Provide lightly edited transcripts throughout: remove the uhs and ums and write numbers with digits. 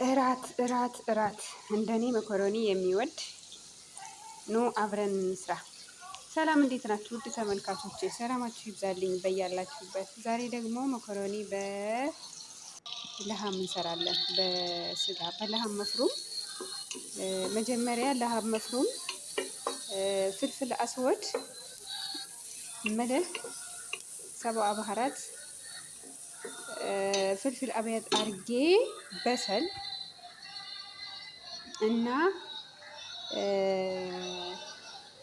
እራት እንደኔ መኮረኒ የሚወድ ኑ አብረን እንስራ። ሰላም እንዴት ናችሁ? ውድ ተመልካቾቼ ሰላማችሁ ይብዛልኝ በያላችሁበት። ዛሬ ደግሞ መኮረኒ በለሃም እንሰራለን። በስጋ በለሃም መፍሩም። መጀመሪያ ለሃም መፍሩም፣ ፍልፍል አስወድ፣ መልህ፣ ሰብአ ባህራት፣ ፍልፍል አብያት አርጌ በሰል እና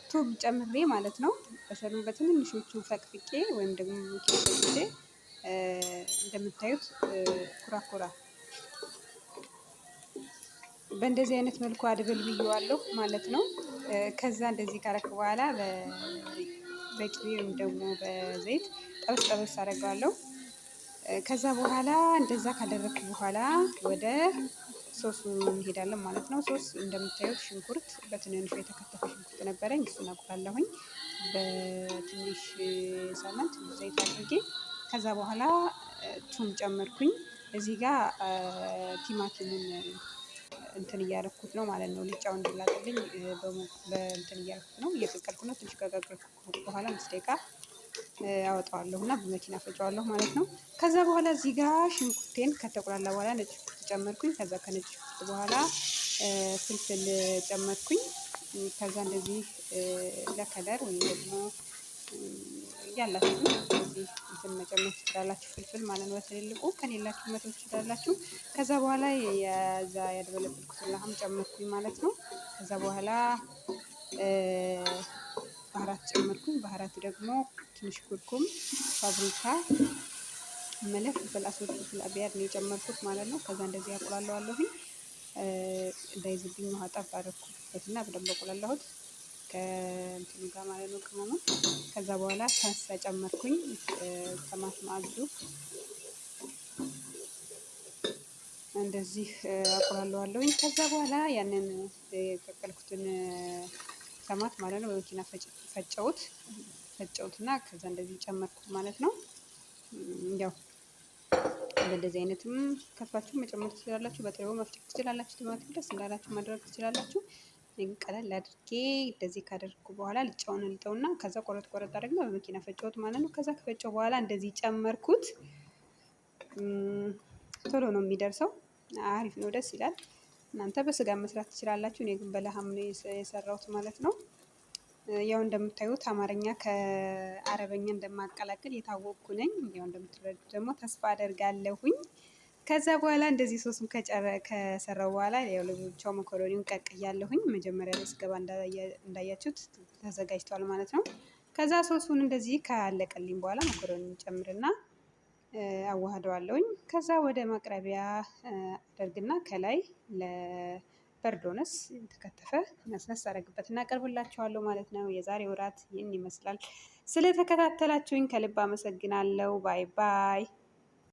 ቱብ ጨምሬ ማለት ነው። በሰሉን በትንንሾቹ ፈቅፍቄ ወይም ደግሞ ፈቅፍቄ እንደምታዩት ኩራኩራ በእንደዚህ አይነት መልኩ አድበልብዬዋለሁ ማለት ነው። ከዛ እንደዚህ ካረክ በኋላ በቅቤ ወይም ደግሞ በዘይት ጠበስ ጠበስ አደርገዋለሁ። ከዛ በኋላ እንደዛ ካደረኩ በኋላ ወደ ሶሱ እንሄዳለን ማለት ነው። ሶስ እንደምታዩት ሽንኩርት በትንንሹ የተከተፈ ሽንኩርት ነበረኝ፣ እሱን አቁላላሁኝ በትንሽ ሳመንት ዘይት አድርጌ። ከዛ በኋላ ቱም ጨመርኩኝ። እዚህ ጋር ቲማቲሙን እንትን እያደረኩት ነው ማለት ነው። ልጫው እንዲላጥልኝ በእንትን እያደረኩት ነው፣ እየቀቀልኩ ነው። ትንሽ ከቀቀልኩ በኋላ 5 ደቂቃ አወጣዋለሁ እና በመኪና ፈጫዋለሁ ማለት ነው። ከዛ በኋላ እዚህ ጋር ሽንኩርቴን ከተቆላላ በኋላ ነጭ ሽንኩርት ጨመርኩኝ። ከዛ ከነጭ ሽንኩርት በኋላ ፍልፍል ጨመርኩኝ። ከዛ እንደዚህ ለከለር ወይም ደግሞ ያላችሁ እዚህ እንትን መጨመር ትችላላችሁ፣ ፍልፍል ማለት ነው። በትልልቁ ከሌላችሁ መተው ትችላላችሁ። ከዛ በኋላ የዛ ያድበለበልኩትን ለሃም ጨመርኩኝ ማለት ነው። ከዛ በኋላ ባህራት ጨመርኩኝ። ባህራት ደግሞ ትንሽ ኩርኩም፣ ፋብሪካ፣ መልህ፣ ፍልፍል አስወድ፣ ፍልፍል አብያት ነው የጨመርኩት ማለት ነው። ከዛ እንደዚህ አቁላለዋለሁኝ እንዳይዝብኝ ውሃ ጠብ አደረኩበትና በደንብ አቁላላሁት ከእንትኑ ጋር ማለት ነው፣ ቅመሙን። ከዛ በኋላ ሳሳ ጨመርኩኝ፣ ተማት ማዕዙ እንደዚህ አቁላለዋለሁኝ። ከዛ በኋላ ያንን የቀቀልኩትን ተማት ማለት ነው በመኪና ፈጨሁትና ከዛ እንደዚህ ጨመርኩት ማለት ነው። ያው በእንደዚህ አይነትም ከፋችሁ መጨመር ትችላላችሁ፣ በጥሬው መፍጨት ትችላላችሁ። ቲማቲም ደስ እንዳላችሁ ማድረግ ትችላላችሁ። ቀለል አድርጌ እንደዚህ ካደረኩ በኋላ ልጫውን ልጠውና ከዛ ቆረጥ አድርገን በመኪና ፈጨሁት ማለት ነው። ከዛ ከፈጨው በኋላ እንደዚህ ጨመርኩት። ቶሎ ነው የሚደርሰው፣ አሪፍ ነው፣ ደስ ይላል። እናንተ በስጋ መስራት ትችላላችሁ። እኔ ግን በለሃም ነው የሰራሁት ማለት ነው። ያው እንደምታዩት አማርኛ ከአረበኛ እንደማቀላቅል የታወቅኩ ነኝ። ያው እንደምትረዱት ደግሞ ተስፋ አደርጋለሁኝ። ከዛ በኋላ እንደዚህ ሶሱን ከሰራው በኋላ ያው ለብቻው መኮረኒውን ቀቅያለሁኝ። መጀመሪያ ላይ ስገባ እንዳያችሁት ተዘጋጅቷል ማለት ነው። ከዛ ሶሱን እንደዚህ ካለቀልኝ በኋላ መኮረኒውን ጨምርና አዋህደዋለሁኝ። ከዛ ወደ ማቅረቢያ አደርግና ከላይ ለበርዶነስ የተከተፈ ነስነስ አደርግበት እና አቀርብላችኋለሁ ማለት ነው። የዛሬው እራት ይህን ይመስላል። ስለተከታተላችሁኝ ከልብ አመሰግናለሁ። ባይ ባይ።